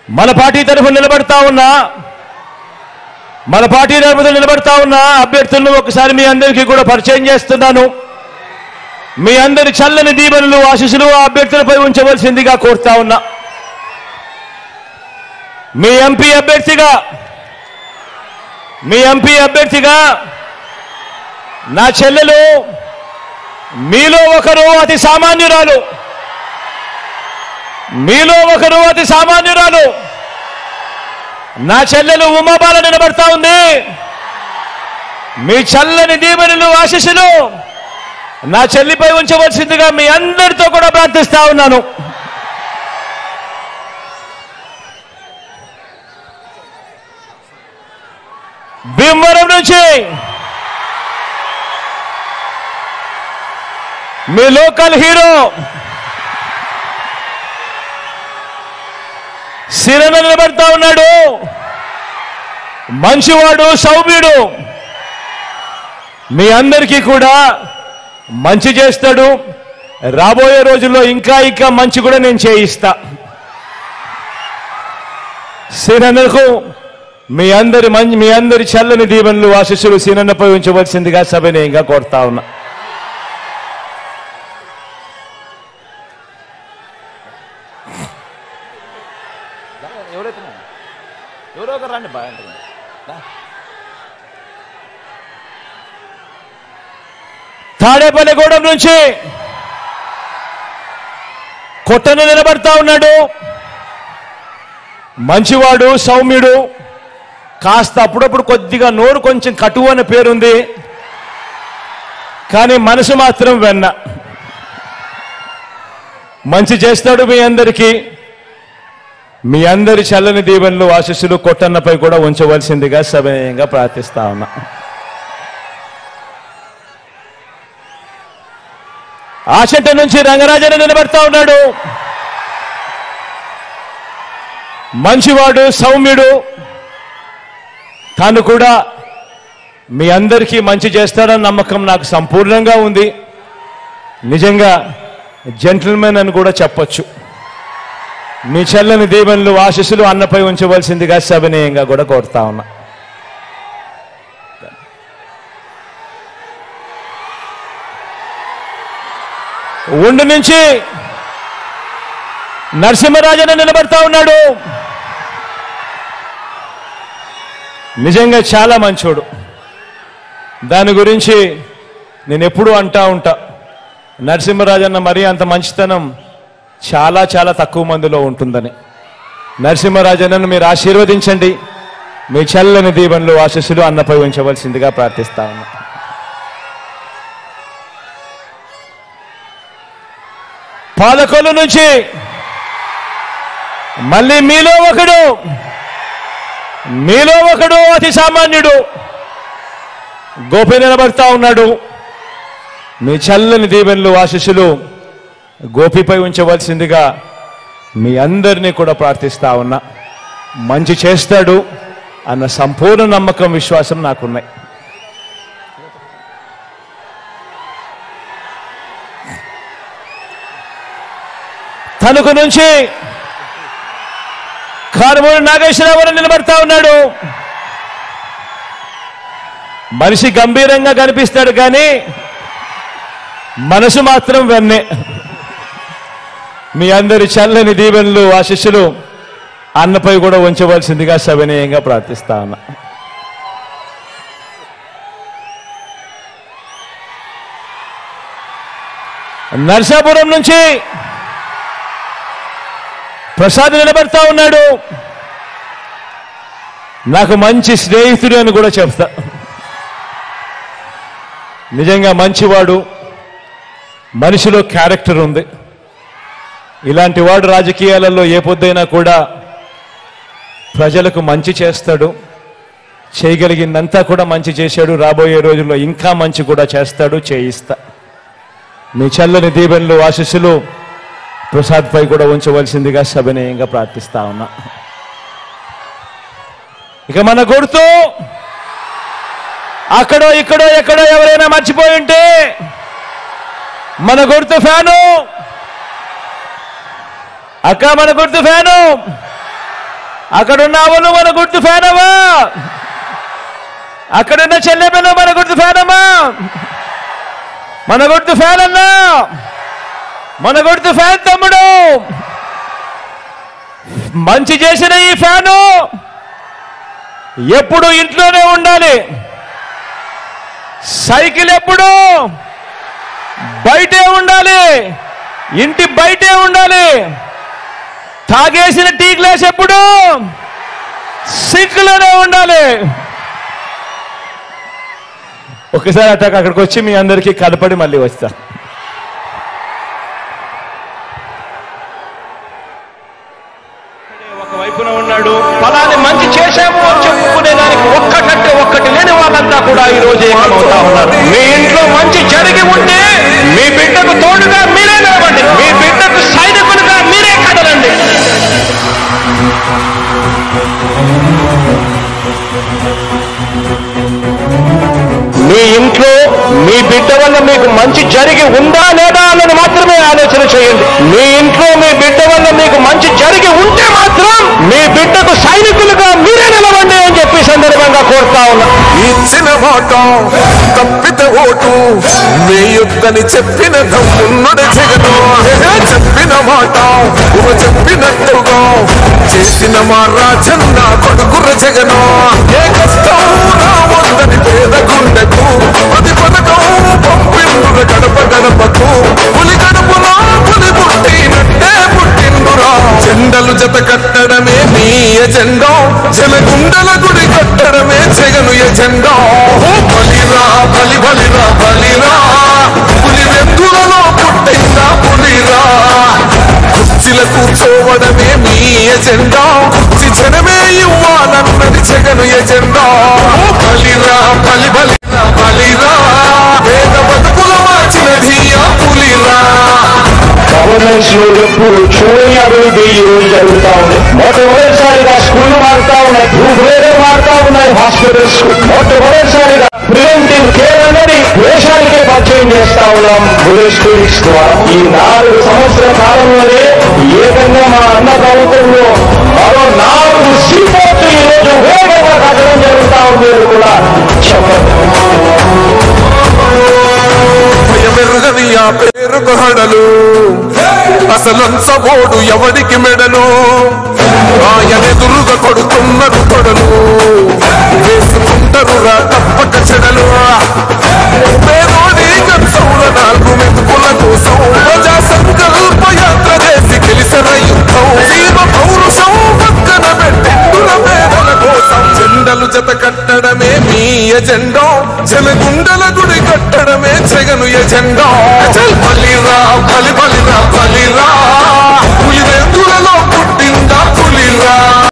మన పార్టీ తరఫున నిలబడతా ఉన్న అభ్యర్థులను ఒకసారి మీ అందరికీ కూడా పరిచయం చేస్తున్నాను. మీ అందరి చల్లని దీవెనలు ఆశీస్సులు ఆ అభ్యర్థులపై ఉంచవలసిందిగా కోరుతా ఉన్నా. మీ ఎంపీ అభ్యర్థిగా నా చెల్లెలు, మీలో ఒకరు అతి సామాన్యురాలు నా చెల్లెలు ఉమాబాల నిలబడతా ఉంది. మీ చల్లని దీవెనలు ఆశీస్సులు నా చెల్లిపై ఉంచవలసిందిగా మీ అందరితో కూడా ప్రార్థిస్తా ఉన్నాను. భీమవరం నుంచి మీ లోకల్ హీరో సిరణ నిలబడతా ఉన్నాడు. మంచివాడు, సౌమ్యుడు, మీ అందరికీ కూడా మంచి చేస్తాడు. రాబోయే రోజుల్లో ఇంకా మంచి కూడా నేను చేయిస్తా. సిరన్నకు మీ అందరి చల్లని దీవెనలు ఆశీస్సులు సిరన్నపై ఉంచవలసిందిగా సవినయంగా కోరుతా ఉన్నా. తాడేపల్లిగూడెం నుంచి కొట్టను నిలబడతా ఉన్నాడు. మంచివాడు, సౌమ్యుడు, కాస్త అప్పుడప్పుడు కొద్దిగా నోరు కొంచెం కటువు అనే పేరుంది, కానీ మనసు మాత్రం వెన్న. మంచి చేస్తాడు. మీ అందరి చల్లని దీవెనలు ఆశీస్సులు కొట్టన్నపై కూడా ఉంచవలసిందిగా సవినయంగా ప్రార్థిస్తా ఉన్నా. ఆచంట నుంచి రంగరాజన్ నిలబడతా ఉన్నాడు. మంచివాడు, సౌమ్యుడు, తాను కూడా మీ అందరికీ మంచి చేస్తాడన్న నమ్మకం నాకు సంపూర్ణంగా ఉంది. నిజంగా జెంటిల్మెన్ అని కూడా చెప్పొచ్చు. మీ చల్లని దీవెనలు ఆశీస్సులు అన్నపై ఉంచవలసిందిగా సవినయంగా కూడా కోరుతా ఉన్నా. ఉండి నుంచి నరసింహరాజన్ నిలబడతా ఉన్నాడు. నిజంగా చాలా మంచోడు. దాని గురించి నేను ఎప్పుడూ అంటా ఉంటా, నరసింహరాజన్న మరీ అంత మంచితనం చాలా చాలా తక్కువ మందిలో ఉంటుందని. నరసింహరాజన్నను మీరు ఆశీర్వదించండి. మీ చల్లని దీవెనలు ఆశీస్సులు అన్నపై ఉంచవలసిందిగా ప్రార్థిస్తా ఉన్నా. పాలకొల్లు నుంచి మళ్ళీ మీలో ఒకడు అతి సామాన్యుడు గోపి నిలబడతా ఉన్నాడు. మీ చల్లని దీవెనలు ఆశీస్సులు గోపిపై ఉంచవలసిందిగా మీ అందరినీ కూడా ప్రార్థిస్తా ఉన్నా. మంచి చేస్తాడు అన్న సంపూర్ణ నమ్మకం, విశ్వాసం నాకున్నాయి. తణుకు నుంచి కారుమూరి నాగేశ్వరరావు నిలబడతా ఉన్నాడు. మనిషి గంభీరంగా కనిపిస్తాడు, కానీ మనసు మాత్రం వెన్నే. మీ అందరి చల్లని దీవెనలు ఆశీస్సులు అన్నపై కూడా ఉంచవలసిందిగా సవినయంగా ప్రార్థిస్తా ఉన్నా. నర్సాపురం నుంచి ప్రసాద్ నిలబడతా ఉన్నాడు. నాకు మంచి స్నేహితుడు అని కూడా చెప్తా. నిజంగా మంచివాడు, మనిషిలో క్యారెక్టర్ ఉంది. ఇలాంటి వాడు రాజకీయాలలో ఏ పొద్దైనా కూడా ప్రజలకు మంచి చేస్తాడు. చేయగలిగిందంతా కూడా మంచి చేశాడు. రాబోయే రోజుల్లో ఇంకా మంచి కూడా చేస్తాడు, చేయిస్తా. మీ చల్లని దీవెనలు ఆశీస్సులు ప్రసాద్ పై కూడా ఉంచవలసిందిగా సవినయంగా ప్రార్థిస్తా ఉన్నా. ఇక మన గుర్తు అక్కడో ఇక్కడో ఎక్కడో ఎవరైనా మర్చిపోయి ఉంటే మన గుర్తు ఫ్యాను. అక్క, మన గుర్తు ఫ్యాను. అక్కడున్నావు నువ్వు మన గుర్తు ఫ్యానమా? అక్కడున్న చెల్లెమ్మను మన గుర్తు ఫ్యానమా? మన గుర్తు ఫ్యాన్ అన్నా, మన గుర్తు ఫ్యాన్ తమ్ముడు. మంచి చేసిన ఈ ఫ్యాను ఎప్పుడు ఇంట్లోనే ఉండాలి. సైకిల్ ఎప్పుడు బయటే ఉండాలి, ఇంటి బయటే ఉండాలి. తాగేసిన టీ గ్లాస్ ఎప్పుడు సింక్లోనే ఉండాలి. ఒకసారి అక్కడికి వచ్చి మీ అందరికీ కనపడి మళ్ళీ వస్తా. ఒకవైపున ఉన్నాడు, ఫలాన్ని మంచి చేశాము అని చెప్పుకునే దానికి ఒక్కటంటే ఒక్కటి లేని వాళ్ళంతా కూడా ఈ రోజు ఏమవుతా ఉన్నారు. మీ ఇంట్లో మంచి జరిగి ఉంటే మీ బిడ్డకు తోడుగా మీరే నిలవండి, మీ బిడ్డకు సైనికులుగా మీరే కదలండి. మీ ఇంట్లో మీ బిడ్డ వల్ల మీకు మంచి జరిగి ఉందా లేదా అన్నది మాత్రమే ఆలోచన చేయండి. మీ ఇంట్లో మీ బిడ్డ వల్ల మీకు మంచి జరిగి ఉంటే మాత్రం మీ బిడ్డకు సైనికులుగా మీరే నిలవండి అని చెప్పి సందర్భంగా కోరుతా ఉన్నా. ఇచ్చిన మాట తప్పితే ఓటు వేయొద్దని చెప్పిన దమ్మున్నడు జగను. చెప్పిన మాట చెప్పినట్టుగా చేసిన మా రాజన్న కొడుకుర జగను. ఏ కష్టం రావద్దని పేద గుండెకు ప్రతి పథకం పంపిండుర గడప గడపకు. పులి గడపలో పులి పుట్టినట్టే పుట్టిండురా. జెండలు జత కట్టడమే మీ ఎజెండా, జనగుండల గుడి కట్టడమే జగను ఎజెండా. బలిరా బలి బలిరా బలిరా, పులి వెందులలో పుట్టిందా పులిరా. కుర్చీల కూర్చోవడమే మీ ఎజెండా, కుర్చీ జనమే ఇవ్వాలన్నది జగను ఎజెండా. బలిరా బలి బలిరా బలిరా, పేద బతుకుల మార్చినది ఆ పులిరా. గవర్నెన్స్ లో ఎప్పుడు చూడని అభివృద్ధి ఈ రోజు జరుగుతూ ఉంది. మొట్టమొదటిసారిగా స్కూళ్లు మారుతా ఉన్నాయి, భూభేదలు మారుతా ఉన్నాయి, హాస్పిటల్స్. మొట్టమొదటిసారిగా ప్రివెంటివ్ కేర్ అనేది దేశానికే పరిచయం చేస్తా ఉన్నాం విలేజ్ క్లినిక్స్ ద్వారా. ఈ 4 సంవత్సరాల కాలంలోనే ఏకంగా మా అన్న ప్రభుత్వంలో మరో 4 సీపోర్ట్లు ఈ రోజు వేగంగా కట్టడం జరుగుతా ఉంది అని కూడా చెప్పండి. భయమెరుగని ఆ పేరుకు హడలు, అసలంచబోడు ఎవడికి మెడలు. ఆయనెదురుగా కొడుతున్నారు కొడలు, వేసుకుంటారు రా తప్పక చెడలు. పేదోడి కంచంల 4 మెతుకుల కోసం ప్రజా సంకల్ప యాత్ర చేసి గెలిసిన యుద్ధం. జీవ పౌరుషం పక్కన పెట్టిండుల పేదల కోసం. జెండలు జత కట్టడమే మీ ఎజెండా, జనగుండల గుడి కట్టడమే జగను ఎజెండా.